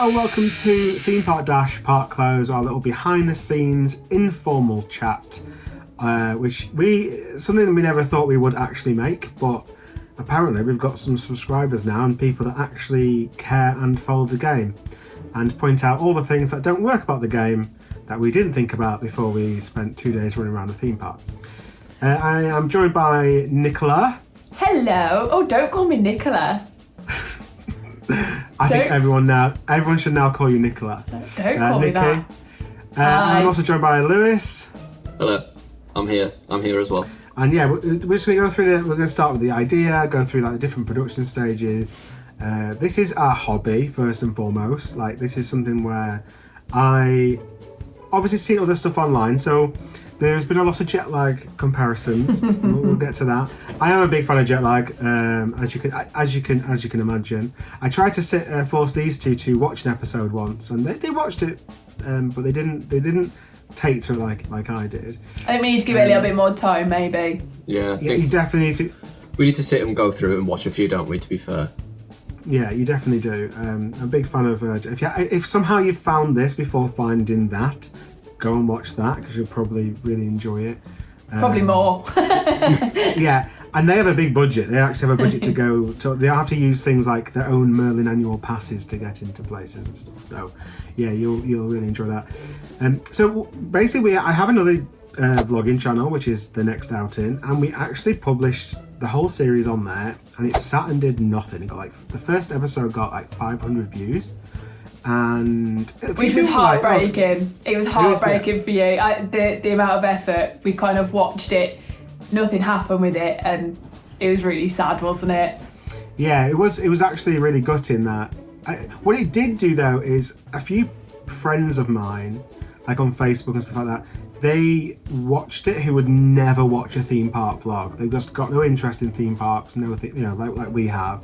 Hello and welcome to Theme Park Dash Park Close, our little behind the scenes informal chat, which something we never thought we would actually make, but apparently we've got some subscribers now and people that actually care and follow the game and point out all the things that don't work about the game that we didn't think about before we spent 2 days running around the theme park. I am joined by Nicola. Hello. Oh, don't call me Nicola. I think everyone should now call you Nicola. Don't call me that. I'm also joined by Lewis. Hello, I'm here as well. And yeah, we're just going to go through we're going to start with the idea, go through like the different production stages. This is our hobby first and foremost. Like, this is something where I obviously seen other stuff online, so there's been a lot of jet lag comparisons. We'll get to that. I am a big fan of jet lag, as you can imagine. I tried to force these two to watch an episode once, and they watched it, but they didn't take to it like I did. I think we need to give it a little bit more time, maybe. Yeah, you definitely need to. We need to sit and go through it and watch a few, don't we? To be fair. Yeah, you definitely do. I'm a big fan of. If somehow you found this before finding that, go and watch that because you'll probably really enjoy it. Probably more. Yeah, and they have a big budget. They actually have a budget to go to. They have to use things like their own Merlin annual passes to get into places and stuff. So, yeah, you'll really enjoy that. So basically, I have another vlogging channel, which is The Next Outing, and we actually published the whole series on there, and it sat and did nothing. It got the first episode got 500 views. And which was heartbreaking. It was heartbreaking for you. The amount of effort, we kind of watched it, nothing happened with it, and it was really sad, wasn't it? Yeah, it was actually really gutting that. What it did do though is a few friends of mine, like on Facebook and stuff like that, they watched it who would never watch a theme park vlog. They've just got no interest in theme parks, like we have.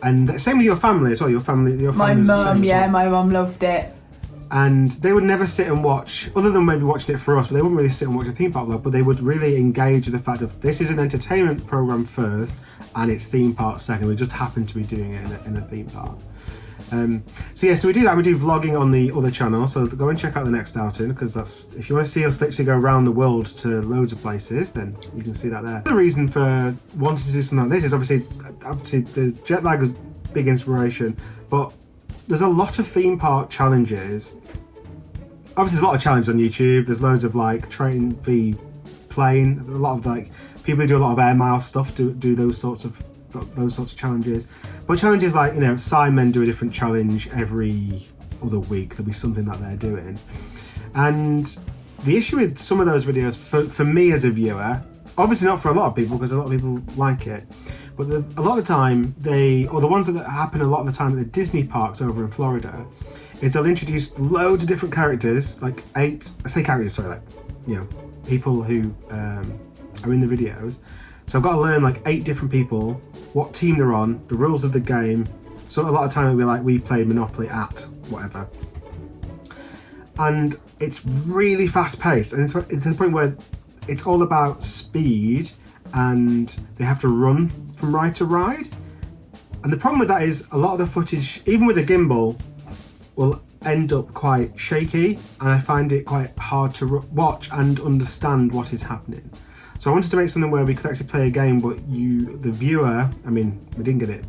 And same with your family as well. My mum loved it. And they would never sit and watch, other than maybe watching it for us, but they wouldn't really sit and watch a theme park vlog, but they would really engage with the fact of this is an entertainment program first and it's theme park second. We just happen to be doing it in a theme park. So we do that. We do vlogging on the other channel, so go and check out The Next Outing, because that's, if you want to see us literally go around the world to loads of places, then you can see that there. The reason for wanting to do something like this is obviously the jet lag was big inspiration, but there's a lot of theme park challenges. Obviously there's a lot of challenges on YouTube. There's loads of train v plane, a lot of people who do a lot of air mile stuff do those sorts of challenges. But challenges like, Simon do a different challenge every other week. There'll be something that they're doing. And the issue with some of those videos, for me as a viewer, obviously not for a lot of people, because a lot of people like it, but a lot of the time, the ones that happen a lot of the time at the Disney parks over in Florida, is they'll introduce loads of different characters, people who are in the videos. So I've got to learn 8 different people, what team they're on, the rules of the game. So a lot of time it'll be like, we played Monopoly at whatever. And it's really fast paced, and it's to the point where it's all about speed and they have to run from ride to ride. And the problem with that is a lot of the footage, even with a gimbal, will end up quite shaky, and I find it quite hard to watch and understand what is happening. So I wanted to make something where we could actually play a game, but the viewer, we didn't get it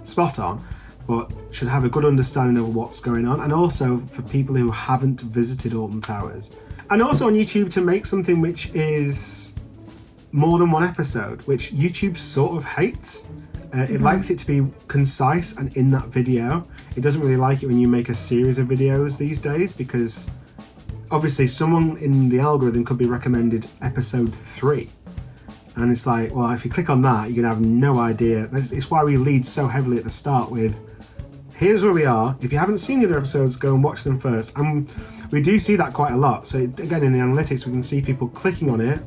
spot on, but should have a good understanding of what's going on, and also for people who haven't visited Alton Towers. And also on YouTube to make something which is more than one episode, which YouTube sort of hates. It likes it to be concise and in that video. It doesn't really like it when you make a series of videos these days, because obviously someone in the algorithm could be recommended episode 3. And it's like, well, if you click on that, you're going to have no idea. It's why we lead so heavily at the start with, here's where we are. If you haven't seen the other episodes, go and watch them first. And we do see that quite a lot. So again, in the analytics, we can see people clicking on it.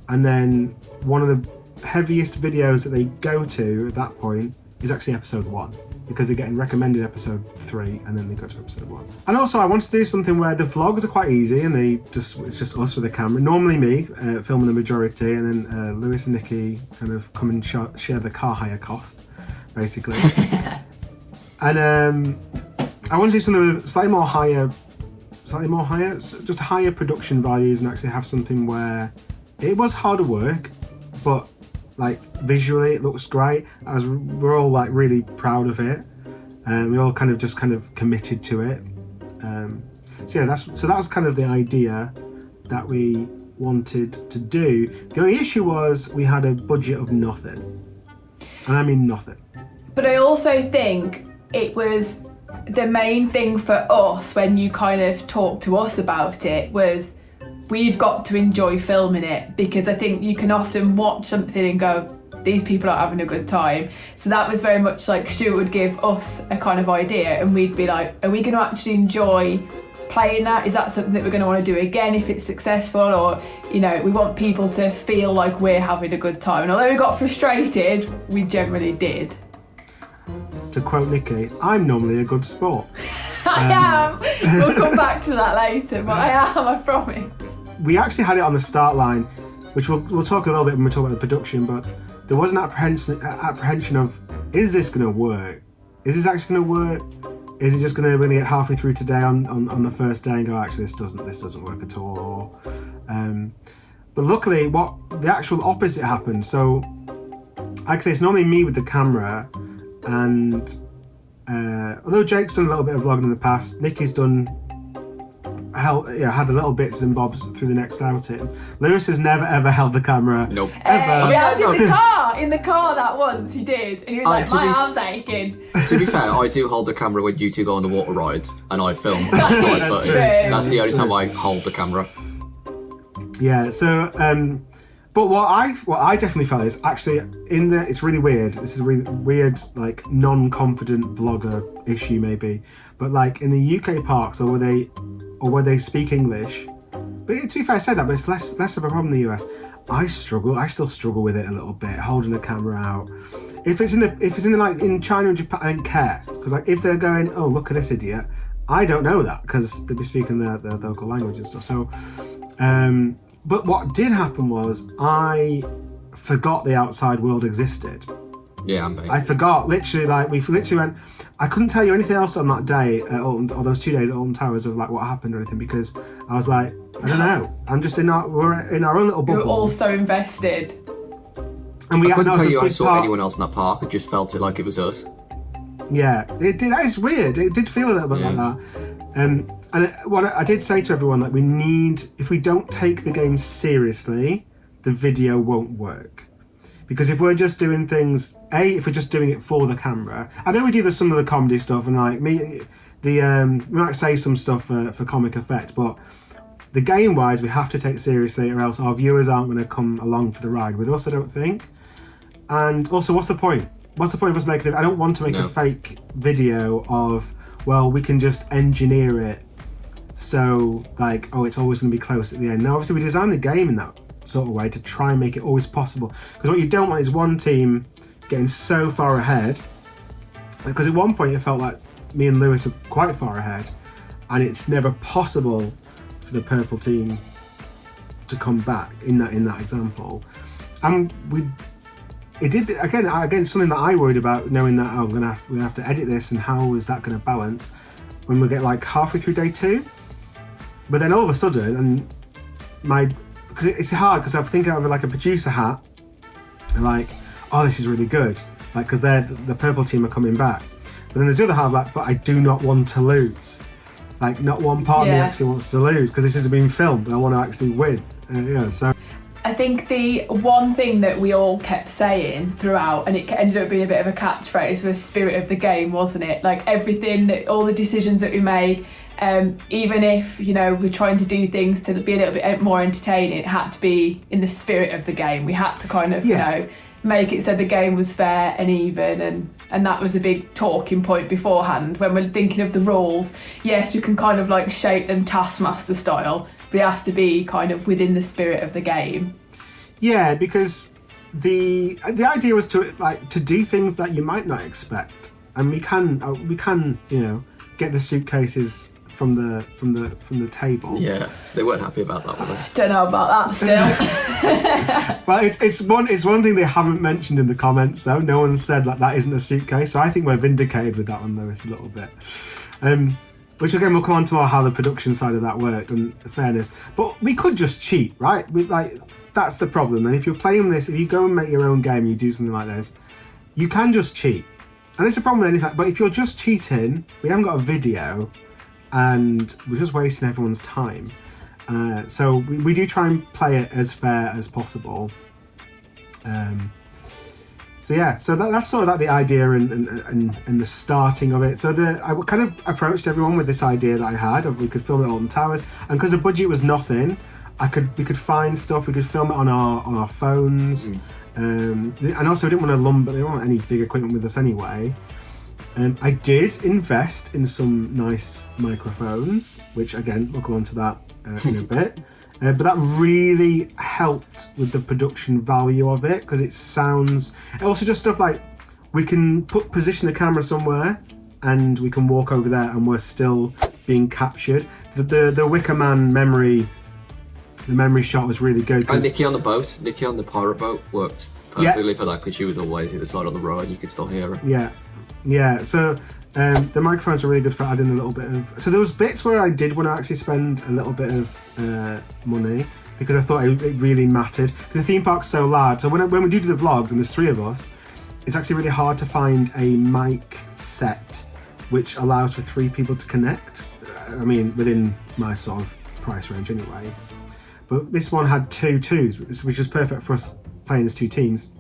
And then one of the heaviest videos that they go to at that point is actually episode 1, because they're getting recommended episode 3 and then they go to episode 1. And also I wanted to do something where the vlogs are quite easy and it's just us with a camera. Normally me filming the majority, and then Lewis and Nikki kind of come and share the car hire cost, basically. And I want to do something with slightly more higher, just higher production values, and actually have something where it was harder work, but like visually it looks great. We're all like really proud of it, and we all kind of committed to it. So that was kind of the idea that we wanted to do. The only issue was we had a budget of nothing, and I mean nothing. But I also think it was the main thing for us when you kind of talked to us about it was we've got to enjoy filming it, because I think you can often watch something and go, these people are having a good time. So that was very much like Stuart would give us a kind of idea and we'd be like, are we going to actually enjoy playing that? Is that something that we're going to want to do again if it's successful? Or, you know, we want people to feel like we're having a good time. And although we got frustrated, we generally did. To quote Nikki, I'm normally a good sport. I am. We'll come back to that later, but I am, I promise. We actually had it on the start line, which we'll talk a little bit when we talk about the production, but there was an apprehension of, is this going to work? Is this actually going to work? Is it just going to get halfway through today on the first day and go, actually, this doesn't work at all? But luckily, the actual opposite happened. So, like I say, it's normally me with the camera, and although Jake's done a little bit of vlogging in the past, Nikki's had a little bits and bobs through the next outing. Lewis has never ever held the camera. Nope. Ever. Yeah, I was in the car that once he did, and he was like, my arm's aching. To be fair, I do hold the camera when you two go on the water rides, and I film. That's true. That's the only time I hold the camera. Yeah. So, but what I definitely felt is actually it's really weird. This is a really weird, like non-confident vlogger issue maybe, but like in the UK parks or where they speak English. But to be fair, I said that, but it's less of a problem in the US. I still struggle with it a little bit, holding the camera out. If it's in China and Japan, I don't care, because like if they're going, oh look at this idiot, I don't know that because they'll be speaking their local language and stuff. So, but what did happen was I forgot the outside world existed. Yeah, mate. I forgot, literally, like, we literally went, I couldn't tell you anything else on that day, or those 2 days at Alton Towers of, like, what happened or anything, because I was like, I don't know. I'm just we're in our own little bubble. We were all so invested. And I couldn't tell you I saw anyone else in that park, I just felt it like it was us. Yeah, it did, that is weird. It did feel a little bit like that. And what I did say to everyone, like, if we don't take the game seriously, the video won't work. Because if we're just doing things, if we're just doing it for the camera, I know we do some of the comedy stuff, and like we might say some stuff for comic effect, but the game-wise, we have to take it seriously, or else our viewers aren't going to come along for the ride with us, I don't think. And also, what's the point? What's the point of us making it? I don't want to make a fake video of, well, we can just engineer it so, like, oh, it's always going to be close at the end. Now, obviously, we designed the game in that sort of way to try and make it always possible. Because what you don't want is one team getting so far ahead. Because at one point, it felt like me and Lewis were quite far ahead, and it's never possible for the purple team to come back in that example. And it did again something that I worried about, knowing that we're gonna have to edit this, and how is that going to balance when we get like halfway through day 2. But then all of a sudden, because it's hard, because I'm thinking of like a producer hat, and like, oh, this is really good, like, because the purple team are coming back. But then there's the other half, like, but I do not want to lose. Like, not one part of me actually wants to lose, because this is being filmed and I want to actually win. So I think the one thing that we all kept saying throughout, and it ended up being a bit of a catchphrase, was spirit of the game, wasn't it? Like everything, all the decisions that we made, even if, you know, we're trying to do things to be a little bit more entertaining, it had to be in the spirit of the game. We had to kind of, you know, make it so the game was fair and even, and that was a big talking point beforehand. When we're thinking of the rules, yes, we can kind of like shape them Taskmaster style, but it has to be kind of within the spirit of the game. Yeah, because the idea was to do things that you might not expect, and we can you know, get the suitcases from the table. Yeah, they weren't happy about that, were they? Don't know about that still. Well, it's one thing they haven't mentioned in the comments though. No one said like that isn't a suitcase, so I think we're vindicated with that one, Lewis, a little bit. Which again, we'll come on to how the production side of that worked and fairness. But we could just cheat, right? That's the problem. And if you're playing this, if you go and make your own game and you do something like this, you can just cheat. And it's a problem with anything. But if you're just cheating, we haven't got a video, and we're just wasting everyone's time. So we do try and play it as fair as possible. So that's sort of like the idea and the starting of it. So I kind of approached everyone with this idea that I had of we could film it all in towers, and because the budget was nothing, we could find stuff, we could film it on our phones, and also we didn't want any big equipment with us anyway. I did invest in some nice microphones, which again we'll come on to that in a bit. But that really helped with the production value of it, because it also just stuff like we can position the camera somewhere and we can walk over there and we're still being captured. The Wicker Man memory shot was really good. And Nikki on the pirate boat worked perfectly for that, because she was always either side on the road, you could still hear her. Yeah. So the microphones are really good for adding a little bit of... So there was bits where I did want to actually spend a little bit of money, because I thought it really mattered. Because the theme park's so large. So when we do the vlogs, and there's 3 of us, it's actually really hard to find a mic set which allows for 3 people to connect. I mean, within my sort of price range anyway. But this one had 2 twos, which was perfect for us playing as 2 teams.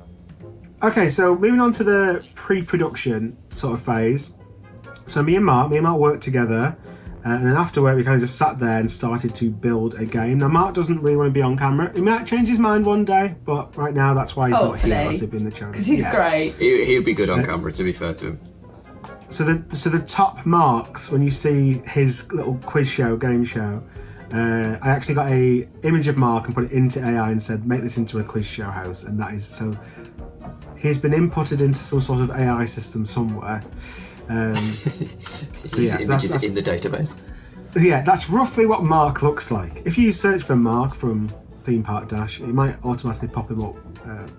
Okay, so moving on to the pre-production sort of phase. So me and Mark worked together, and then after work we kind of just sat there and started to build a game. Now Mark doesn't really want to be on camera. He might change his mind one day, but right now that's why he's not here. As he'd be in the channel. Because he's great. He would be good on camera, to be fair to him. So the top marks when you see his little game show. I actually got a image of Mark and put it into AI and said, make this into a quiz show house, and that is so. He's been inputted into some sort of AI system somewhere. His images in the database. Yeah, that's roughly what Mark looks like. If you search for Mark from Theme Park Dash, it might automatically pop him up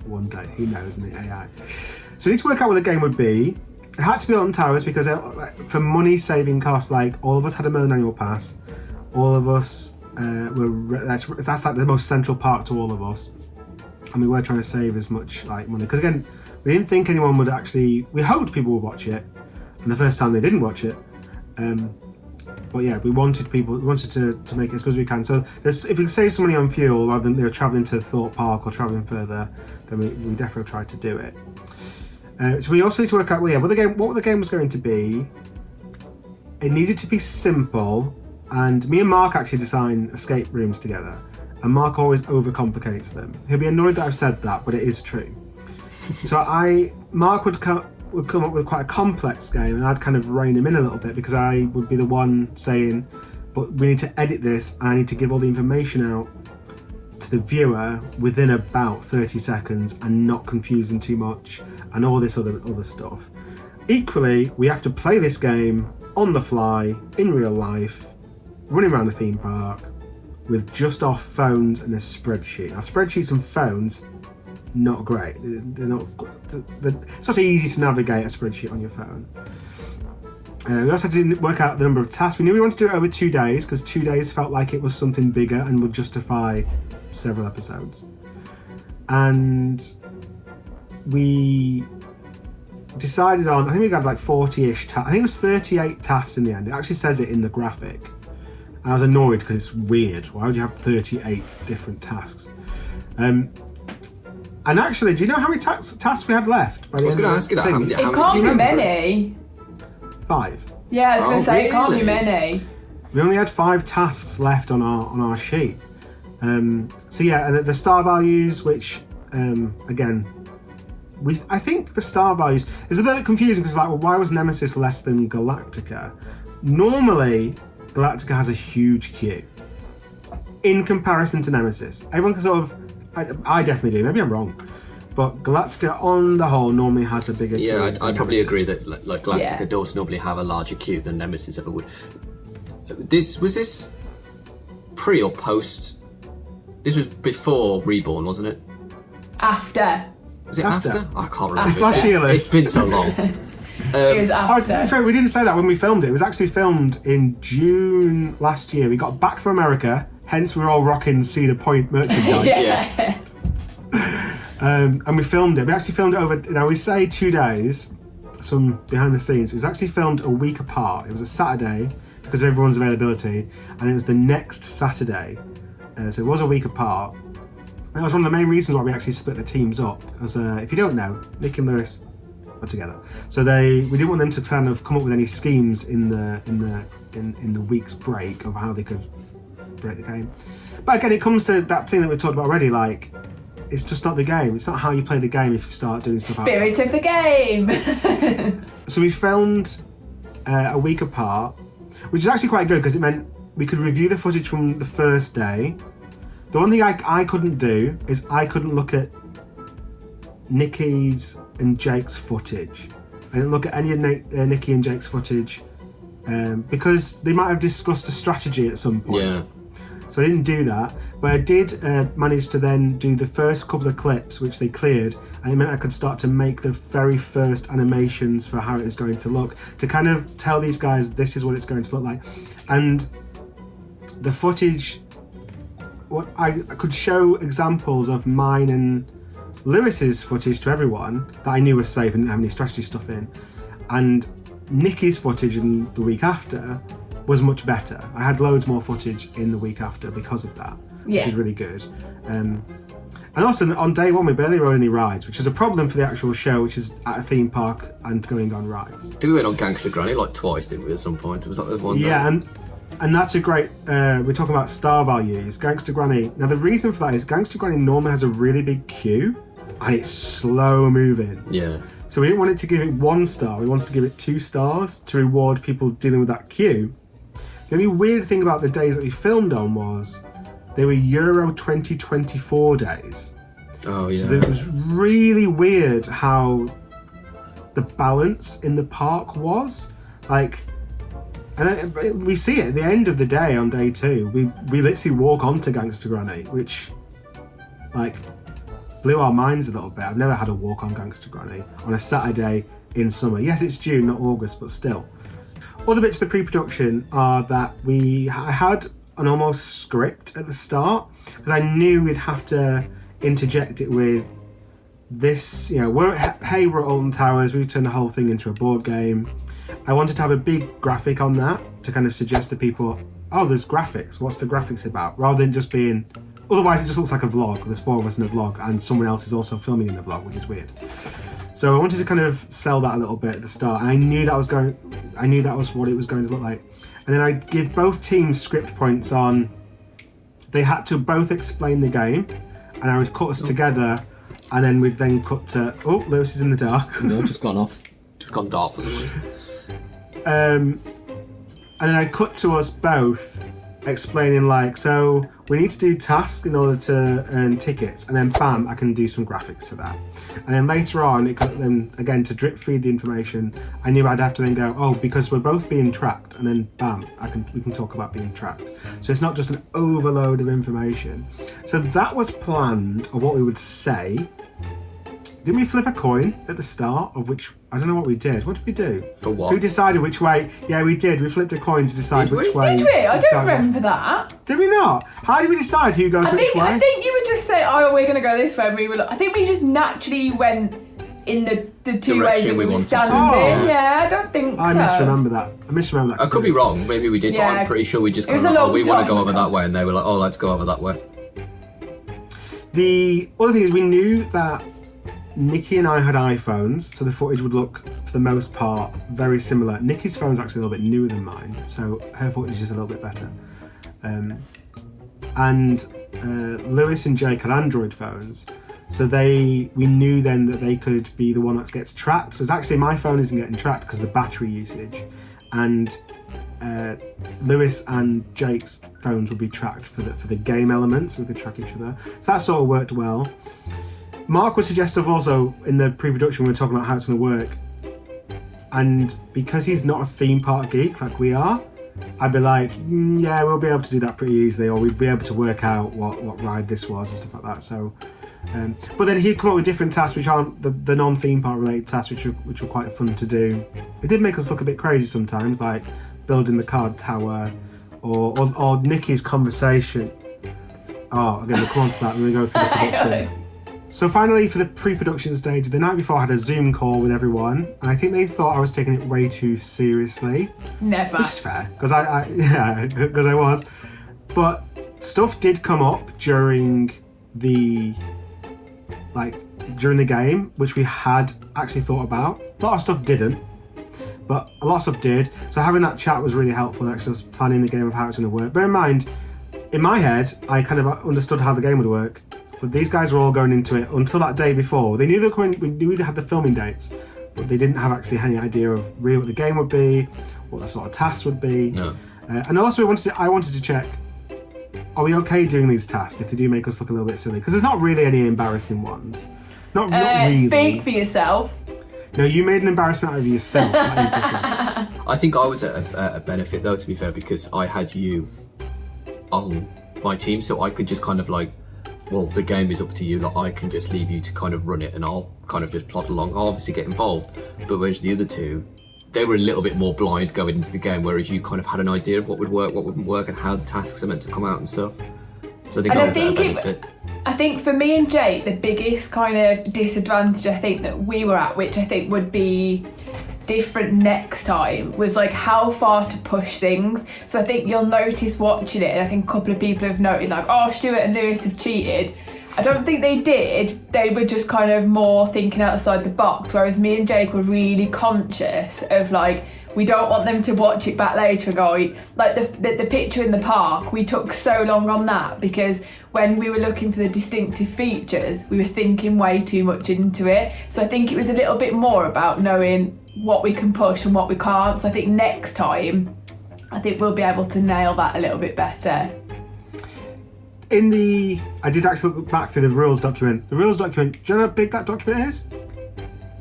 one day. Who knows in the AI? So we need to work out what the game would be. It had to be on towers because for money saving costs, like all of us had a million annual pass. All of us that's like the most central part to all of us. And we were trying to save as much like money. Because again, we didn't think anyone would actually... We hoped people would watch it. And the first time they didn't watch it. But yeah, we wanted to make it as good as we can. So if we can save some money on fuel rather than travelling to Thorpe Park or travelling further, then we definitely tried to do it. So we also need to work out what the game was going to be. It needed to be simple, and me and Mark actually design escape rooms together. And Mark always overcomplicates them. He'll be annoyed that I've said that, but it is true. So Mark would come up with quite a complex game, and I'd kind of rein him in a little bit because I would be the one saying, but we need to edit this and I need to give all the information out to the viewer within about 30 seconds and not confuse them too much and all this other stuff. Equally, we have to play this game on the fly, in real life, running around the theme park with just our phones and a spreadsheet. Now, spreadsheets and phones, not great. It's not easy to navigate a spreadsheet on your phone. We also had to work out the number of tasks. We knew we wanted to do it over 2 days because 2 days felt like it was something bigger and would justify several episodes. And we decided on, I think we got like 40-ish tasks. I think it was 38 tasks in the end. It actually says it in the graphic. And I was annoyed because it's weird. Why would you have 38 different tasks? And actually, do you know how many tasks we had left? I was going to ask you that. It can't be many. 5. Yeah, I was going to say, really? it can't be many. We only had 5 tasks left on our sheet. So yeah, the star values, which again, I think the star values is a bit confusing because like, well, why was Nemesis less than Galactica? Normally, Galactica has a huge queue in comparison to Nemesis. Everyone can sort of, I definitely do. Maybe I'm wrong, but Galactica on the whole normally has a bigger queue. Yeah, I'd probably agree that like Galactica does normally have a larger queue than Nemesis ever would. Was this pre or post? This was before Reborn, wasn't it? After. Was it after? I can't remember. It's last year, It's been so long. It was after. To be fair, we didn't say that when we filmed it. It was actually filmed in June last year. We got back from America, hence we're all rocking Cedar Point merchandise. Yeah. And we filmed it. We actually filmed it over, we say 2 days, some behind the scenes. It was actually filmed a week apart. It was a Saturday because of everyone's availability, and it was the next Saturday. So it was a week apart. That was one of the main reasons why we actually split the teams up. Because if you don't know, Nick and Lewis are together. So we didn't want them to kind of come up with any schemes in the week's break of how they could break the game. But again, it comes to that thing that we talked about already, like, it's just not the game. It's not how you play the game if you start doing stuff outside. Spirit of the game. So we filmed a week apart, which is actually quite good because it meant we could review the footage from the first day. The one thing I couldn't do is I couldn't look at Nikki's and Jake's footage. I didn't look at any of Nikki and Jake's footage because they might have discussed a strategy at some point. Yeah. So I didn't do that, but I did manage to then do the first couple of clips, which they cleared, and it meant I could start to make the very first animations for how it is going to look, to kind of tell these guys this is what it's going to look like. And the footage, what I could show examples of mine and Lewis's footage to everyone that I knew was safe and didn't have any strategy stuff in, and Nikki's footage in the week after was much better. I had loads more footage in the week after because of that, which is really good. And also on day one we barely rode any rides, which is a problem for the actual show, which is at a theme park and going on rides. We went on Gangster Granny like twice, didn't we, at some point? It was like the one day. And that's a great, we're talking about star values, Gangster Granny. Now the reason for that is Gangster Granny normally has a really big queue and it's slow moving. Yeah. So we didn't want it to give it 1 star, we wanted to give it 2 stars to reward people dealing with that queue. The only weird thing about the days that we filmed on was they were Euro 2024 days. Oh yeah. So it was really weird how the balance in the park was. Like, and we see it at the end of the day on day 2. We literally walk onto Gangster Granny, which like blew our minds a little bit. I've never had a walk on Gangster Granny on a Saturday in summer. Yes, it's June, not August, but still. Other bits of the pre-production are that I had an almost script at the start because I knew we'd have to interject it with this, we're at Alton Towers, we turn the whole thing into a board game. I wanted to have a big graphic on that to kind of suggest to people, oh, there's graphics, what's the graphics about? Rather than just being, otherwise it just looks like a vlog, there's 4 of us in a vlog and someone else is also filming in the vlog, which is weird. So I wanted to kind of sell that a little bit at the start, and I knew that was what it was going to look like. And then I give both teams script points on, they had to both explain the game, and I would cut us together, and then we'd then cut to, oh, Lewis is in the dark. No, just gone off. Just gone dark for some reason. And then I cut to us both explaining like, so we need to do tasks in order to earn tickets, and then bam, I can do some graphics to that. And then later on, then again to drip feed the information, I knew I'd have to then go, oh, because we're both being tracked, and then bam, we can talk about being tracked. So it's not just an overload of information. So that was planned of what we would say. Didn't we flip a coin at the start of which, I don't know what we did. What did we do? For what? Who decided which way? Yeah, we did. We flipped a coin to decide which way. Did we? I don't remember that. Did we not? How did we decide who goes which way? I think you would just say, oh, we're going to go this way. And I think we just naturally went in the 2 ways that we were standing in. Yeah, I don't think so. I misremember that. I could be wrong. Maybe we did, but I'm pretty sure we just kind of like, oh, we want to go over that way. And they were like, oh, let's go over that way. The other thing is we knew that Nikki and I had iPhones, so the footage would look, for the most part, very similar. Nikki's phone's actually a little bit newer than mine, so her footage is a little bit better. And Lewis and Jake had Android phones, so we knew then that they could be the one that gets tracked. So it's actually my phone isn't getting tracked because of the battery usage, and Lewis and Jake's phones would be tracked for the game elements. So we could track each other. So that sort of worked well. Mark was suggestive also in the pre-production when we were talking about how it's going to work, and because he's not a theme park geek like we are, I'd be like, yeah, we'll be able to do that pretty easily, or we'd be able to work out what ride this was and stuff like that. So But then he'd come up with different tasks which aren't the non-theme park related tasks, which were quite fun to do. It did make us look a bit crazy sometimes, like building the card tower or Nikki's conversation. Oh, again, we'll come on to that when we go through the production. So finally, for the pre-production stage, the night before I had a Zoom call with everyone, and I think they thought I was taking it way too seriously. Never. Which is fair, because I was. But stuff did come up during the game, which we had actually thought about. A lot of stuff didn't, but a lot of stuff did. So having that chat was really helpful, actually just planning the game of how it's going to work. Bear in mind, in my head, I kind of understood how the game would work, but these guys were all going into it until that day before. They knew they were coming, we knew they had the filming dates, but they didn't have actually any idea of really what the game would be, what the sort of tasks would be. No. And also I wanted to check, are we okay doing these tasks if they do make us look a little bit silly? Because there's not really any embarrassing ones. Not really. Speak for yourself. No, you made an embarrassment out of yourself. That is different. I think I was at a benefit though, to be fair, because I had you on my team, so I could just kind of like, well, the game is up to you. Like, I can just leave you to kind of run it, and I'll kind of just plod along. I'll obviously get involved, but whereas the other two, they were a little bit more blind going into the game, whereas you kind of had an idea of what would work, what wouldn't work, and how the tasks are meant to come out and stuff. So I think I was at a benefit. I think for me and Jake, the biggest kind of disadvantage I think that we were at, which I think would be different next time, was like how far to push things. So I think you'll notice watching it, and I think a couple of people have noted like, oh, Stuart and Lewis have cheated. I don't think they did. They were just kind of more thinking outside the box, whereas me and Jake were really conscious of like, we don't want them to watch it back later and go, like the picture in the park, we took so long on that because when we were looking for the distinctive features, we were thinking way too much into it. So I think it was a little bit more about knowing what we can push and what we can't. So I think next time, I think we'll be able to nail that a little bit better. I did actually look back through the rules document. The rules document, do you know how big that document is?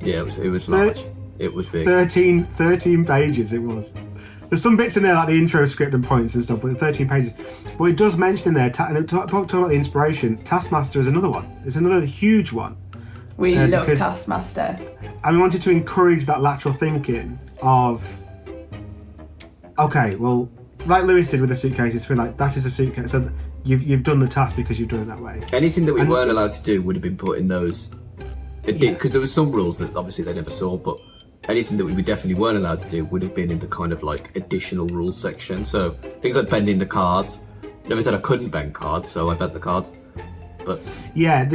Yeah, it was large. It was big. 13 pages it was. There's some bits in there like the intro script and points and stuff, but 13 pages. But it does mention in there, and it talk about the inspiration, Taskmaster is another one. It's another huge one. We love Taskmaster. And we wanted to encourage that lateral thinking of, okay, well, like Lewis did with the suitcases, we're like, that is a suitcase. So you've done the task because you've done it that way. Anything that we weren't allowed to do would have been put in those. It did, because there were some rules that obviously they never saw, but anything that we definitely weren't allowed to do would have been in the kind of like additional rules section. So things like bending the cards. Never said I couldn't bend cards, so I bent the cards. But yeah,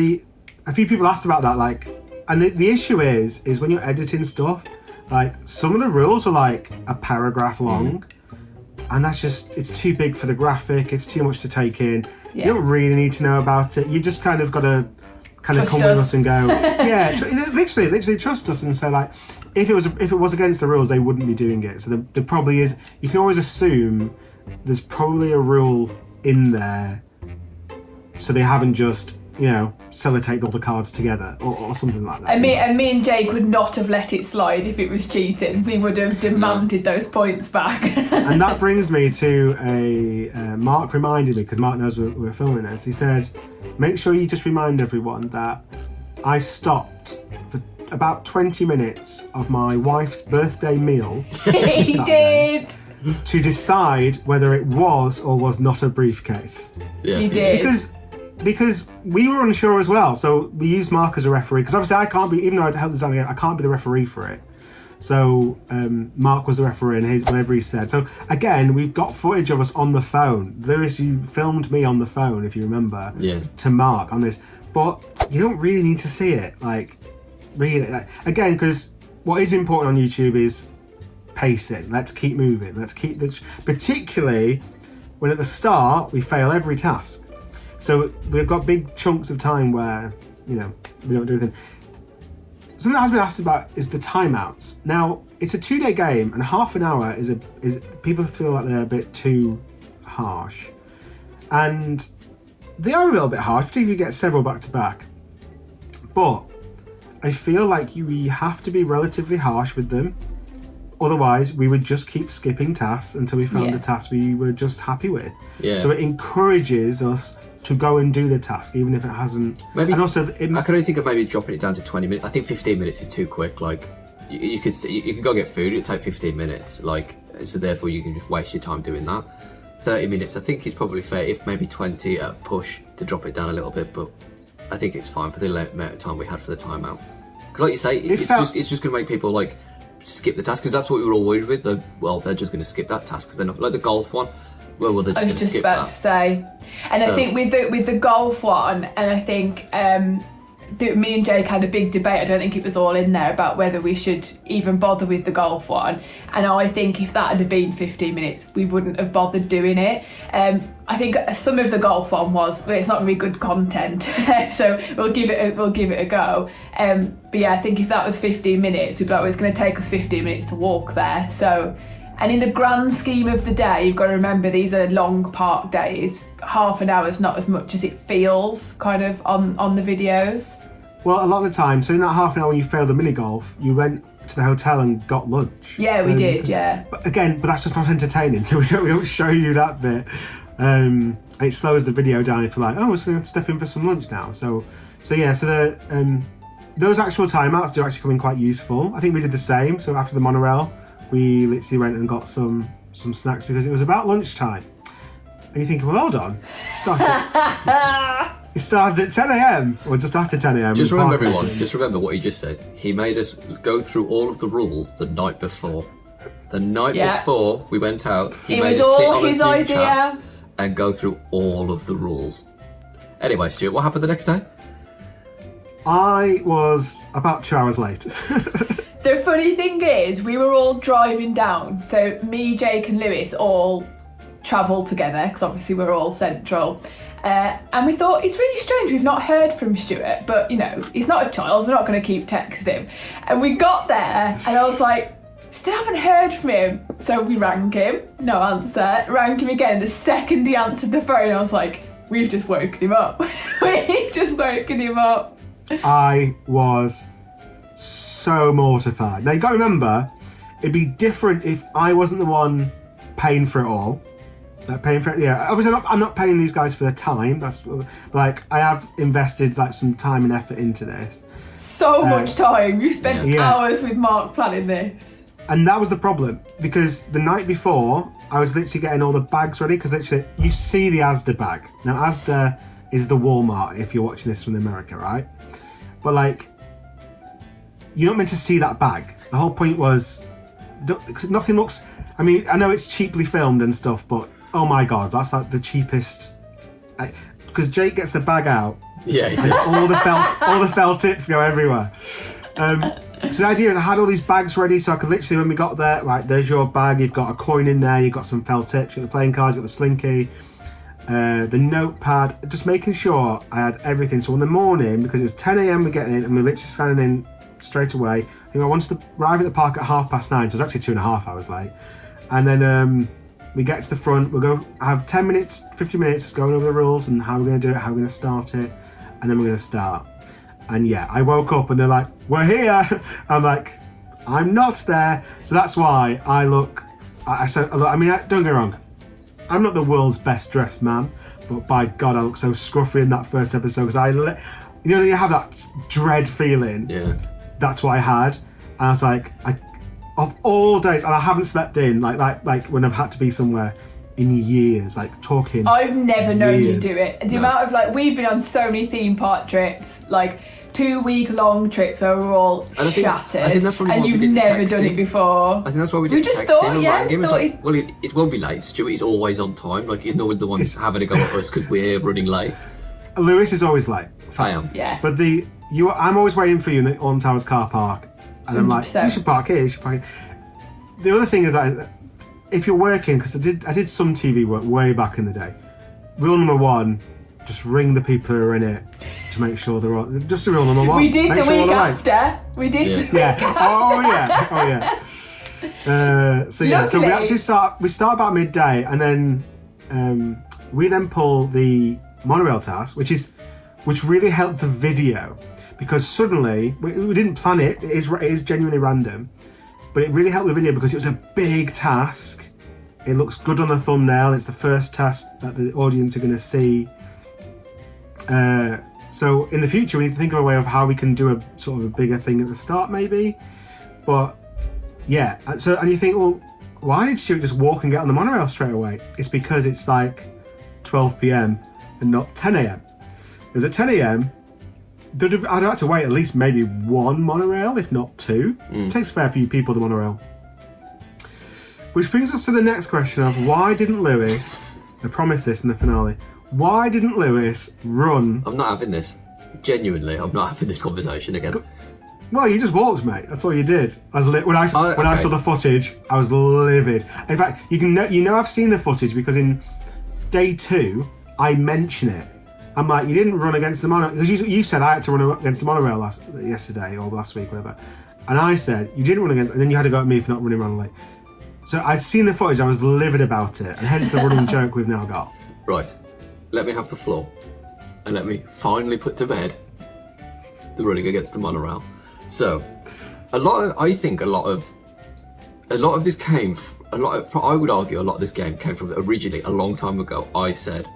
a few people asked about that, like, and the issue is when you're editing stuff, like some of the rules are like a paragraph long, and that's just, it's too big for the graphic. It's too much to take in. Yeah. You don't really need to know about it. You just kind of got to kind of come with us and go, yeah, literally trust us and say like, if it was against the rules, they wouldn't be doing it. So there probably is. You can always assume there's probably a rule in there, so they haven't just sellotaped all the cards together or something like that. And me and Jake would not have let it slide if it was cheating. We would have demanded those points back. And that brings me to Mark reminded me, because Mark knows we're filming this. He said, make sure you just remind everyone that I stopped for about 20 minutes of my wife's birthday meal. He did. To decide whether it was or was not a briefcase. Yeah. He did. Because we were unsure as well, so we used Mark as a referee, because obviously I can't be, even though I helped design it, I can't be the referee for it. So Mark was the referee and whatever he said. So again, we've got footage of us on the phone. Lewis, you filmed me on the phone, if you remember, to Mark on this. But you don't really need to see it, like, really. Again, because what is important on YouTube is pacing. Let's keep moving. Let's keep particularly when at the start we fail every task. So we've got big chunks of time where, we don't do anything. Something that has been asked about is the timeouts. Now, it's a 2-day game, and half an hour is people feel like they're a bit too harsh. And they are a little bit harsh, particularly if you get several back to back. But I feel like we have to be relatively harsh with them. Otherwise, we would just keep skipping tasks until we found a task we were just happy with. Yeah. So it encourages us to go and do the task, even if it hasn't. Maybe. And also, I can only think of maybe dropping it down to 20 minutes. I think 15 minutes is too quick. Like, you can go get food. It'd take 15 minutes. Like, so therefore you can just waste your time doing that. 30 minutes, I think, is probably fair. If maybe 20 at a push to drop it down a little bit, but I think it's fine for the amount of time we had for the timeout. Because, like you say, it's just going to make people like skip the task. Because that's what we were all worried with. They're just going to skip that task because they're not like the golf one. Well, they're just going to skip that. I was just about to say, and so, I think with the golf one, and I think me and Jake had a big debate. I don't think it was all in there about whether we should even bother with the golf one. And I think if that had been 15 minutes, we wouldn't have bothered doing it. I think some of the golf one it's not really good content, so we'll give it a go. But yeah, I think if that was 15 minutes, we'd be like, it's going to take us 15 minutes to walk there. So. And in the grand scheme of the day, you've got to remember these are long park days. Half an hour is not as much as it feels kind of on the videos. Well, a lot of the time, so in that half an hour when you failed the mini golf, you went to the hotel and got lunch. Yeah, so we did, yeah. But that's just not entertaining, so we don't show you that bit. It slows the video down if you're like, we're just going to step in for some lunch now. So those actual timeouts do actually come in quite useful. I think we did the same. So after the monorail, we literally went and got some snacks because it was about lunchtime. And you're thinking, well, hold on. It started at 10 a.m. or just after 10 a.m. Just remember, everyone, what he just said. He made us go through all of the rules the night before. The night before we went out, he made us sit on a Zoom chat and go through all of the rules. Anyway, Stuart, what happened the next day? I was about 2 hours late. The funny thing is, we were all driving down. So me, Jake and Lewis all travelled together because obviously we're all central. And we thought, it's really strange, we've not heard from Stuart, but he's not a child, we're not going to keep texting him. And we got there and I was like, still haven't heard from him. So we rang him, no answer. Rang him again, the second he answered the phone, I was like, we've just woken him up. We've just woken him up. I was so mortified. Now you got to remember, it'd be different if I wasn't the one paying for it all. Obviously I'm not paying these guys for their time. That's like, I have invested like some time and effort into this. So much time. You spent hours with Mark planning this. And that was the problem, because the night before I was literally getting all the bags ready, because literally you see the Asda bag. Now Asda is the Walmart if you're watching this from America, right? But like, you're not meant to see that bag. The whole point was, nothing looks, I mean, I know it's cheaply filmed and stuff, but oh my god, that's like the cheapest. Because Jake gets the bag out. Yeah, he did. all the felt tips go everywhere. So the idea is I had all these bags ready, so I could literally, when we got there, right, there's your bag. You've got a coin in there. You've got some felt tips. You've got the playing cards. You've got the slinky, the notepad. Just making sure I had everything. So in the morning, because it was 10 a.m. we get in, and we're literally scanning in straight away. I think I wanted to arrive at the park at 9:30, so it was actually 2.5 hours late. And then we get to the front, we'll go have 10 minutes, 15 minutes going over the rules and how we're going to do it, how we're going to start it, and then we're going to start. And yeah, I woke up and they're like, we're here. I'm like, I'm not there. So that's why I look, I mean, don't get me wrong, I'm not the world's best dressed man, but by God, I look so scruffy in that first episode because you have that dread feeling. Yeah. That's what I had. And I was like, of all days, and I haven't slept in like when I've had to be somewhere in years, like talking. I've never known you do it. The amount of we've been on so many theme park trips, 2-week long trips where we're all shattered. I think that's and you've never done it before. I think that's why we didn't text him and rang him. It won't be late, Stuart. He's always on time. He's not the one having to go at us because we're running late. Lewis is always late. I am. Yeah. But I'm always waiting for you in the Alton Towers car park. And I'm like, 100%. You should park here, The other thing is that if you're working, because I did some TV work way back in the day, rule number one, just ring the people who are in it to make sure they're all, just the rule number one. We did the week after. We did the week after. Oh yeah. So we actually start about midday, and then we then pull the monorail task, which really helped the video. Because suddenly, we didn't plan it, it is genuinely random, but it really helped the video because it was a big task. It looks good on the thumbnail, it's the first task that the audience are going to see. So in the future, we need to think of a way of how we can do a sort of a bigger thing at the start, maybe. But yeah, so and you think, well, why did Stuart just walk and get on the monorail straight away? It's because it's like 12 p.m. and not 10 a.m. Because at 10 a.m, I'd have to wait at least maybe one monorail, if not two. It takes a fair few people the monorail. Which brings us to the next question of why didn't Lewis, I promised this in the finale, why didn't Lewis run? I'm not having this. Genuinely, I'm not having this conversation again. Well, you just walked, mate. That's all you did. When I saw the footage, I was livid. In fact, you know I've seen the footage because in day 2, I mention it. I'm like, you didn't run against the monorail because you said I had to run against the monorail yesterday or last week, whatever. And I said you didn't run against, and then you had to go at me for not running around late. So I'd seen the footage. I was livid about it, and hence the running joke we've now got. Right. Let me have the floor, and let me finally put to bed the running against the monorail. So, I think a lot of this came. I would argue a lot of this game came from originally a long time ago. I said,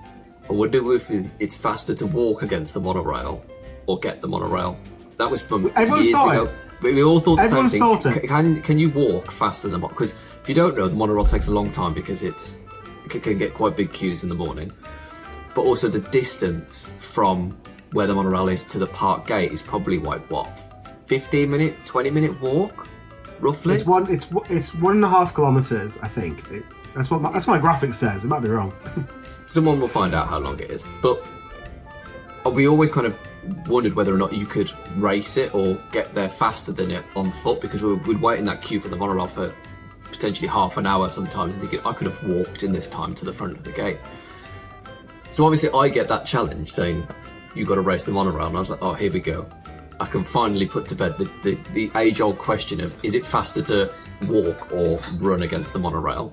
I wonder if it's faster to walk against the monorail or get the monorail. That was from years ago. We all thought the same thing. Everyone's thought it. Can you walk faster than because if you don't know, the monorail takes a long time because it can get quite big queues in the morning. But also the distance from where the monorail is to the park gate is probably like what, 15-minute, 20-minute walk, roughly. It's 1.5 kilometers, I think. That's what my graphic says. It might be wrong. Someone will find out how long it is. But we always kind of wondered whether or not you could race it or get there faster than it on foot because we'd wait in that queue for the monorail for potentially half an hour sometimes and thinking I could have walked in this time to the front of the gate. So obviously I get that challenge saying you got to race the monorail, and I was like, oh, here we go. I can finally put to bed the age-old question of is it faster to walk or run against the monorail?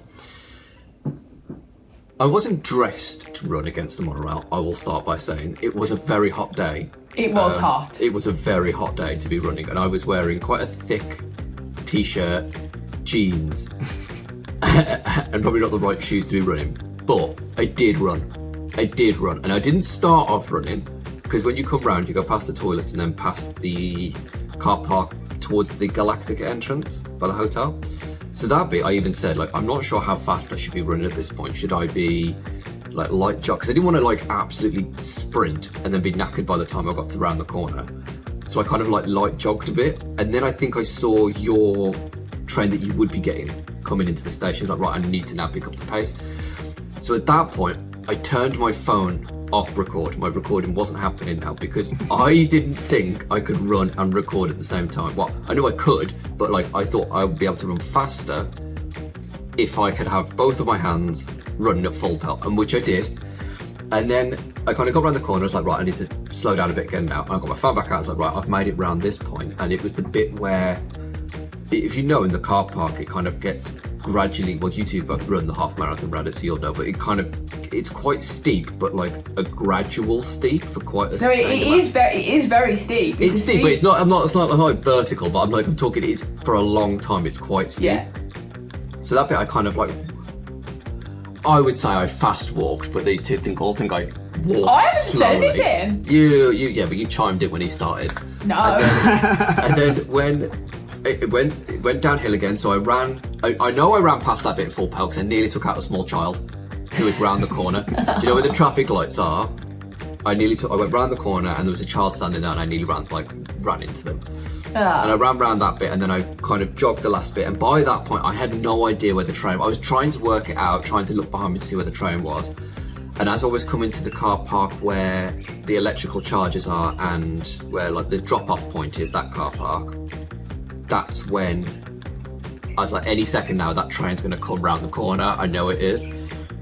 I wasn't dressed to run against the monorail, I will start by saying. It was a very hot day. It was hot. It was a very hot day to be running, and I was wearing quite a thick t-shirt, jeans, and probably not the right shoes to be running. But I did run, and I didn't start off running, because when you come round, you go past the toilets and then past the car park towards the Galactica entrance by the hotel. So that bit, I even said, like, I'm not sure how fast I should be running at this point. Should I be, like, light jog? Because I didn't want to, like, absolutely sprint and then be knackered by the time I got to round the corner. So I kind of, like, light jogged a bit. And then I think I saw your train that you would be getting coming into the station. I was like, right, I need to now pick up the pace. So at that point, I turned my phone off record. My recording wasn't happening now because I didn't think I could run and record at the same time. Well, I knew I could, but like I thought I would be able to run faster if I could have both of my hands running at full pelt, and which I did. And then I kind of got around the corner. I was like, right, I need to slow down a bit again now. And I got my phone back out. I was like, right, I've made it round this point. And it was the bit where, if you know, in the car park, it kind of gets gradually, well, you two both run the half marathon round it, so you'll know, but it's quite steep, but like a gradual steep for quite a sustained amount. It is very steep. It's steep, but it's not like vertical, but I'm talking, it's for a long time, it's quite steep. Yeah. So that bit I kind of like, I would say I fast walked, but these two all think I walked I haven't slowly. said anything. Yeah, but you chimed in when he started. No. And then when it went downhill again, so I ran. I know I ran past that bit full pelt because I nearly took out a small child who was round the corner. Do you know where the traffic lights are? I went round the corner and there was a child standing there and I nearly ran into them. And I ran round that bit and then I kind of jogged the last bit, and by that point I had no idea where the train was. I was trying to work it out, trying to look behind me to see where the train was. And as I was coming to the car park where the electrical charges are and where like the drop-off point is, that car park, that's when I was like, any second now that train's going to come round the corner, I know it is.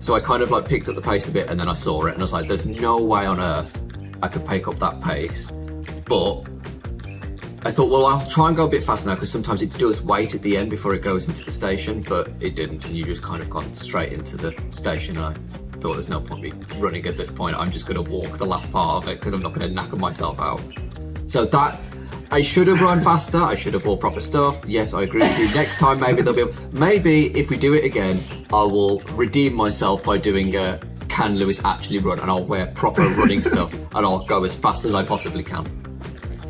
So I kind of like picked up the pace a bit and then I saw it and I was like, there's no way on earth I could pick up that pace. But I thought, well, I'll try and go a bit faster now because sometimes it does wait at the end before it goes into the station, but it didn't, and you just kind of gone straight into the station. And I thought there's no point me running at this point, I'm just going to walk the last part of it because I'm not going to knacker myself out. So that, I should have run faster, I should have wore proper stuff. Yes, I agree with you. Next time maybe if we do it again, I will redeem myself by doing a can Lewis actually run? And I'll wear proper running stuff and I'll go as fast as I possibly can.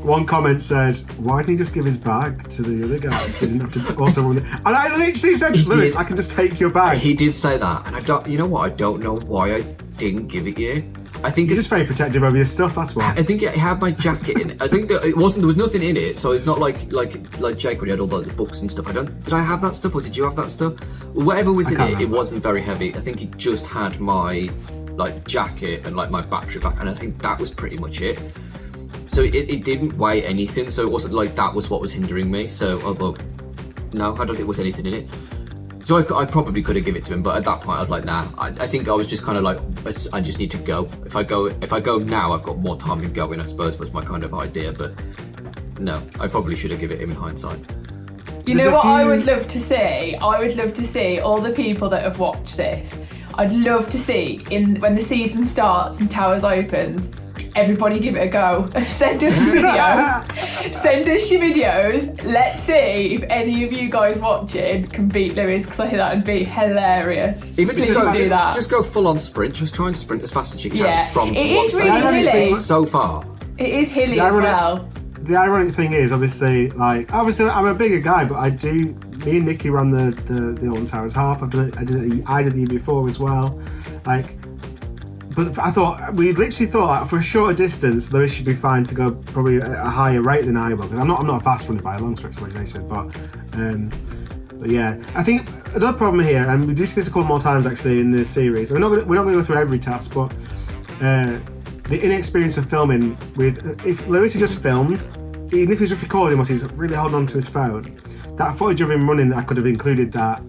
One comment said, why didn't he just give his bag to the other guy so he didn't have to also run? And I literally said, Lewis, I can just take your bag. He did say that, and I don't. You know what? I don't know why I didn't give it you. I think you're just very protective of your stuff. That's why. I think it had my jacket in it. I think that it wasn't. There was nothing in it, so it's not like Jake when he had all the books and stuff. Did I have that stuff, or did you have that stuff? Whatever was in it, it wasn't very heavy. I think it just had my jacket and my battery pack, and I think that was pretty much it. So it didn't weigh anything, so it wasn't like that was what was hindering me. So although no, I don't think there was anything in it. So I probably could have given it to him, but at that point I was like, nah. I think I was just kind of like, I just need to go. If I go now, I've got more time in going, I suppose, was my kind of idea. But no, I probably should have given it him in hindsight. You know what I would love to see? I would love to see all the people that have watched this. I'd love to see when the season starts and Towers opens, everybody give it a go. Send us your videos. Send us your videos. Let's see if any of you guys watching can beat Lewis, because I think that would be hilarious. Even just go full on sprint. Just try and sprint as fast as you can. Yeah, from it is really hilly. So far. It is hilly as well. The ironic thing is, obviously I'm a bigger guy, but me and Nikki ran the Alton Towers half. I did the year before as well. But I thought, we literally thought for a shorter distance, Lewis should be fine to go probably at a higher rate than I will, because I'm not a fast runner by a long stretch of imagination. But yeah, I think another problem here, and we do see this a couple more times actually in this series. We're not going to go through every task, but the inexperience of filming if Lewis had just filmed, even if he was just recording whilst he's really holding on to his phone, that footage of him running, I could have included that.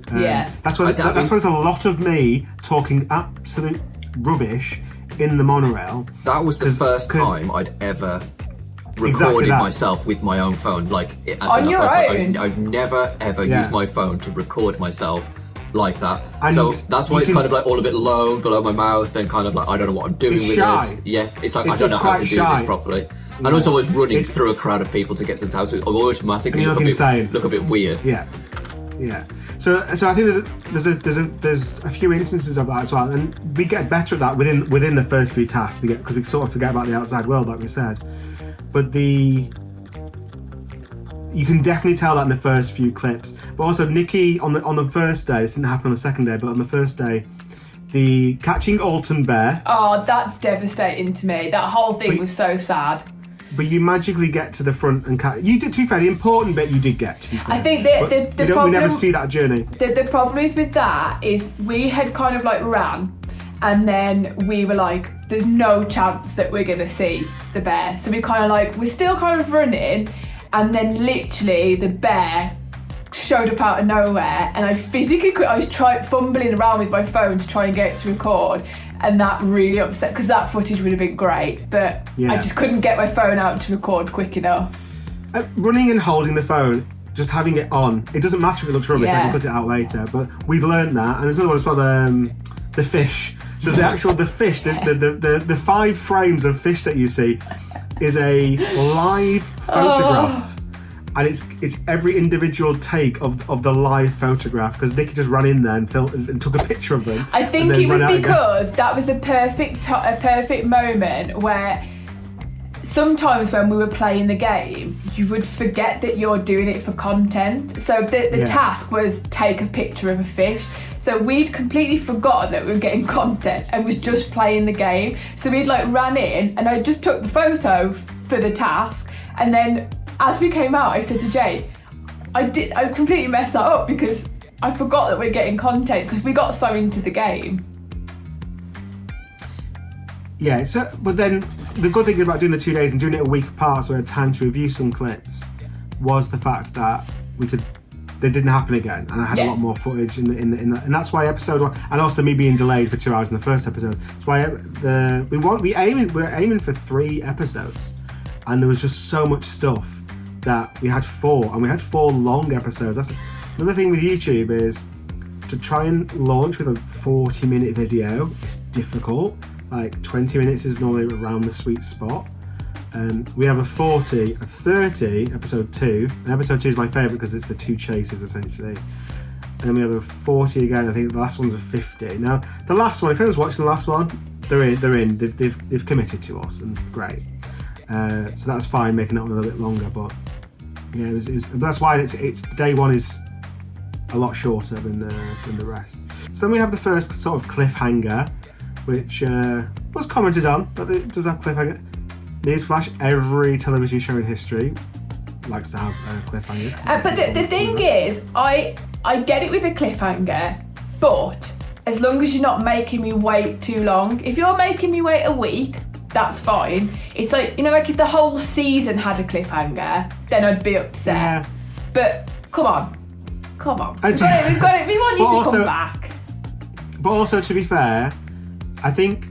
That's why there's a lot of me talking absolute rubbish in the monorail. That was the first time I'd ever recorded myself with my own phone, on your own. I've never ever used my phone to record myself like that. And so that's why it's kind of all a bit low below my mouth, and kind of I don't know what I'm doing with this. Yeah, it's I don't know how to do this properly. And also I was running through a crowd of people to get to the house, so automatically look a bit weird. Yeah. So I think there's a few instances of that as well, and we get better at that within the first few tasks. Because we sort of forget about the outside world, like we said. But you can definitely tell that in the first few clips. But also Nikki on the first day, this didn't happen on the second day, but on the first day, the catching Alton bear. Oh, that's devastating to me. That whole thing was so sad. But you magically get to the front and you did. To be fair, the important bit you did get. To be fair. I think the problem, we never see that journey. The problem is with that is we had kind of ran, and then we were like, "There's no chance that we're gonna see the bear." So we kind of we're still kind of running, and then literally the bear showed up out of nowhere, and I was fumbling around with my phone to try and get it to record. And that really upset, because that footage would have been great, but I just couldn't get my phone out to record quick enough. Running and holding the phone, just having it on, it doesn't matter if it looks rubbish, I can cut it out later, but we've learned that. And there's another one as well, the fish. So the fish, the 5 frames of fish that you see is a live photograph. And it's every individual take of the live photograph, because Nikki just ran in there and took a picture of them. I think it was because that was a perfect moment where sometimes when we were playing the game, you would forget that you're doing it for content. So the task was take a picture of a fish. So we'd completely forgotten that we were getting content and was just playing the game. So we'd ran in, and I just took the photo for the task, and then as we came out, I said to Jay, I completely messed that up because I forgot that we're getting content because we got so into the game. Yeah, but then the good thing about doing the 2 days and doing it a week apart, so we had time to review some clips, was the fact that they didn't happen again, and I had a lot more footage in and that's why episode 1, and also me being delayed for 2 hours in the first episode. That's why we're aiming for 3 episodes, and there was just so much stuff that we had 4, and we had 4 long episodes. That's another thing with YouTube, is to try and launch with a 40-minute video. It's difficult. 20 minutes is normally around the sweet spot. We have a 40, a 30, episode 2, and episode 2 is my favourite because it's the 2 chases essentially. and then we have a 40 again. I think the last one's a 50. Now, the last one, if anyone's watching the last one, they're in. They've committed to us, and great. So that's fine, making that one a little bit longer. But yeah, it was that's why it's day one is a lot shorter than the rest. So then we have the first sort of cliffhanger, which was commented on, but it does have cliffhanger. Newsflash: every television show in history likes to have a cliffhanger. But the thing is, I get it with a cliffhanger, but as long as you're not making me wait too long. If you're making me wait a week, that's fine. It's like, you know, like if the whole season had a cliffhanger, then I'd be upset. Yeah. But come on. We've got it. We want you to come back. But also, to be fair, I think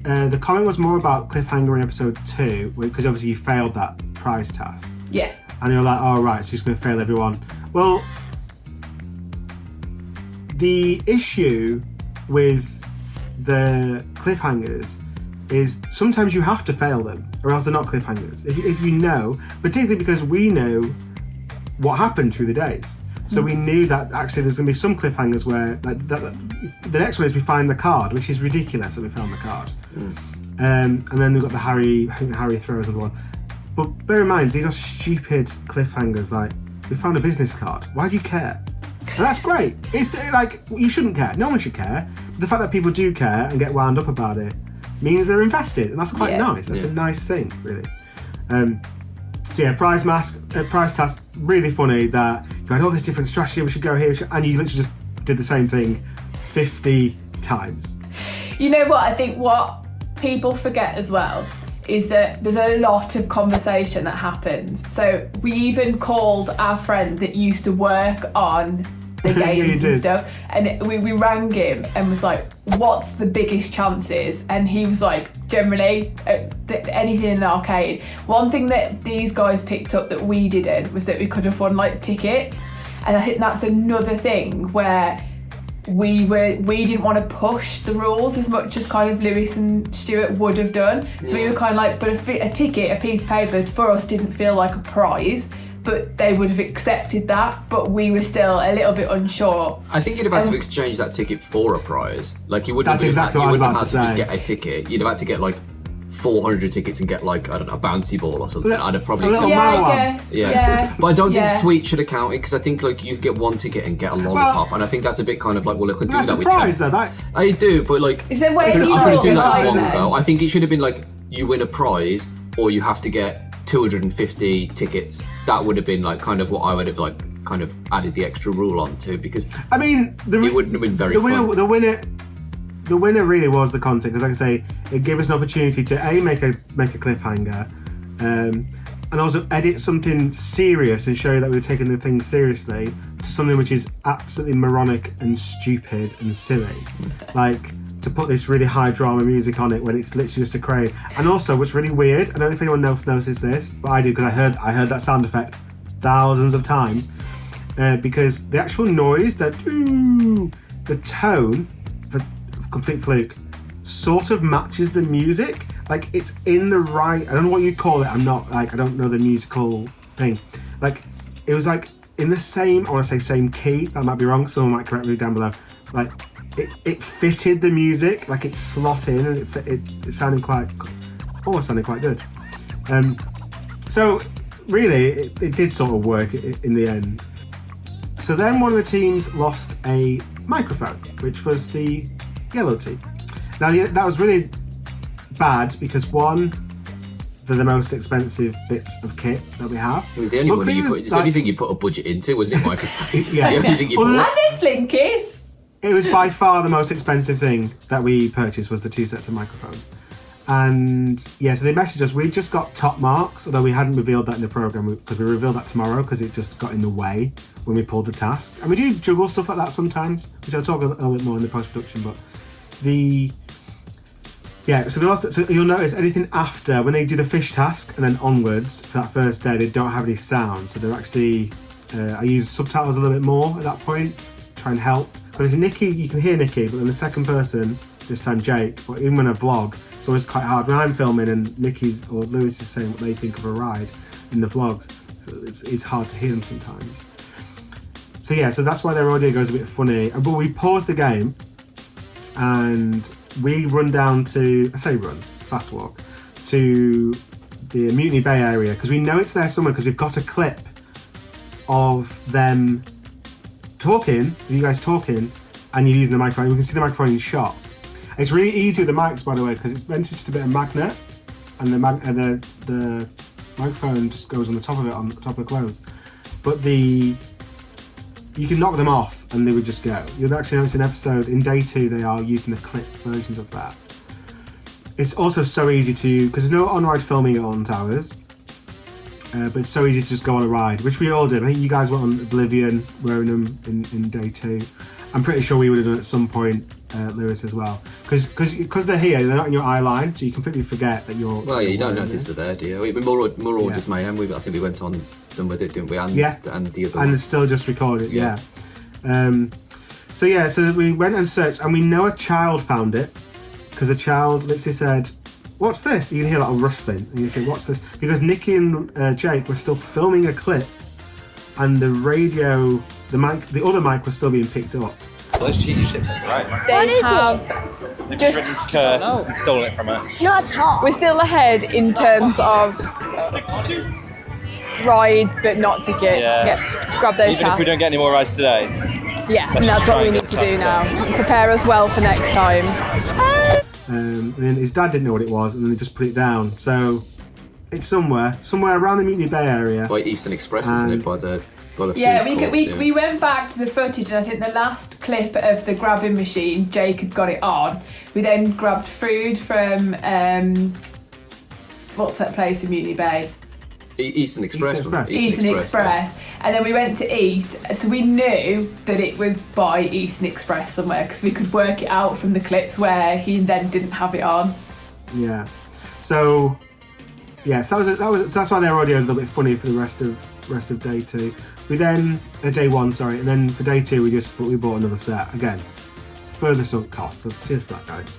the comment was more about cliffhanger in episode 2, because obviously you failed that prize task. Yeah. And they were like, oh, right, so you're just going to fail everyone. Well, the issue with the cliffhangers is sometimes you have to fail them, or else they're not cliffhangers. If you know, particularly because we know what happened through the days. So we knew that actually there's going to be some cliffhangers where the next one is we find the card, which is ridiculous that we found the card. And then we've got the Harry throws another one. But bear in mind, these are stupid cliffhangers. Like, we found a business card. Why do you care? And that's great. It's like, you shouldn't care. No one should care. But the fact that people do care and get wound up about it means they're invested, and that's quite nice. That's a nice thing, really. So yeah, prize task, really funny that you had all this different strategy. We should go here, and you literally just did the same thing 50 times. You know what? I think what people forget as well is that there's a lot of conversation that happens. So we even called our friend that used to work on the games and stuff, and we rang him and was like, what's the biggest chances? And he was like, generally anything in an arcade. One thing that these guys picked up that we didn't was that we could have won like tickets, and I think that's another thing where we didn't want to push the rules as much as kind of Lewis and Stuart would have done. So we were kind of like, but a ticket, a piece of paper for us didn't feel like a prize, but they would have accepted that, but we were still a little bit unsure. I think you'd have had to exchange that ticket for a prize. Like, you wouldn't have have had to say. Just get a ticket. You'd have had to get like 400 tickets and get like, I don't know, a bouncy ball or something. I'd have probably I guess. Yeah. But I don't think Sweet should have counted, because I think like you get one ticket and get a lollipop, and I think that's a bit kind of like, well, I could do that with 10. I do, but like, is there ways I couldn't do that long then? ago. I think it should have been like, you win a prize, or you have to get 250 tickets. That would have been like kind of what I would have like kind of added the extra rule on to, because I mean, it wouldn't have been very fun. The winner really was the content, because like I say, it gave us an opportunity to make a cliffhanger, and also edit something serious and show you that we were taking the thing seriously, to something which is absolutely moronic and stupid and silly. Like, to put this really high drama music on it when it's literally just a crane. And also, what's really weird, I don't know if anyone else noticed this, but I do, because I heard that sound effect thousands of times, because the actual noise, the tone, for complete fluke, sort of matches the music. Like, it's in the right, I don't know what you'd call it, I don't know the musical thing. Like, it was like in the same, I want to say same key, that might be wrong, someone might correct me down below. Like, it fitted the music, like it slotted in, and it sounded quite good. So really, it did sort of work in the end. So then one of the teams lost a microphone, which was the yellow team. Now that was really bad, because one, they're the most expensive bits of kit that we have. It was the only thing you put a budget into, was it, microphones? Yeah. The only thing you and this link is. It was by far the most expensive thing that we purchased, was the 2 sets of microphones. And yeah, so they messaged us. We just got top marks, although we hadn't revealed that in the programme, because we reveal that tomorrow, because it just got in the way when we pulled the task. And we do juggle stuff like that sometimes, which I'll talk a little bit more in the post-production. But so they lost it. So you'll notice anything after, when they do the fish task and then onwards for that first day, they don't have any sound. So they're actually, I use subtitles a little bit more at that point, try and help. But as Nikki, you can hear Nikki, but then the second person, this time Jake, or even when I vlog, it's always quite hard when I'm filming and Nikki's or Lewis is saying what they think of a ride in the vlogs. So it's hard to hear them sometimes. So that's why their audio goes a bit funny. But we pause the game and we run down to, fast walk, to the Mutiny Bay area because we know it's there somewhere because we've got a clip of them talking, you guys talking, and you're using the microphone. We can see the microphone in shot. It's really easy with the mics, by the way, because it's meant to be just a bit of magnet, and the microphone just goes on the top of it, on the top of the clothes. But you can knock them off and they would just go. You'll actually notice an episode in day 2 they are using the clip versions of that. It's also so easy to, because there's no on-ride filming at Alton Towers, but it's so easy to just go on a ride, which we all did. I think you guys went on Oblivion wearing them in day 2. I'm pretty sure we would have done it at some point, Lewis, as well. Because they're here, they're not in your eye line, so you completely forget that you're... Well, yeah, you don't notice they're there, do you? We're all just mayhem. I think we went on them with it, didn't we? And the other one. And it's still just recorded, yeah. So we went and searched, and we know a child found it, because the child literally said, "What's this?" You can hear that rustling, and you say, "What's this?" Because Nikki and Jake were still filming a clip, and the radio, the other mic was still being picked up. Those cheesy chips, right? What is it? They've just cursed and stolen it from us. It's not top. We're still ahead in terms of rides, but not tickets. Yeah. Grab those Even if tasks. we don't get any more rides today. Yeah, let's and that's try what we and need get to the do now. tasks Prepare us well for next time. And then his dad didn't know what it was, and then he just put it down. So it's somewhere around the Mutiny Bay area. By Eastern Express, isn't it? By the Yeah, food court, we went back to the footage, and I think the last clip of the grabbing machine, Jake had got it on. We then grabbed food from what's that place in Mutiny Bay? Eastern Express. Eastern Express. And then we went to eat, so we knew that it was by Eastern Express somewhere because we could work it out from the clips where he then didn't have it on. Yeah. So that's why their audio is a little bit funny for the rest of day 2. We then day 1, sorry, and then for day 2 we bought another set again. Further sunk costs. So cheers for that, guys.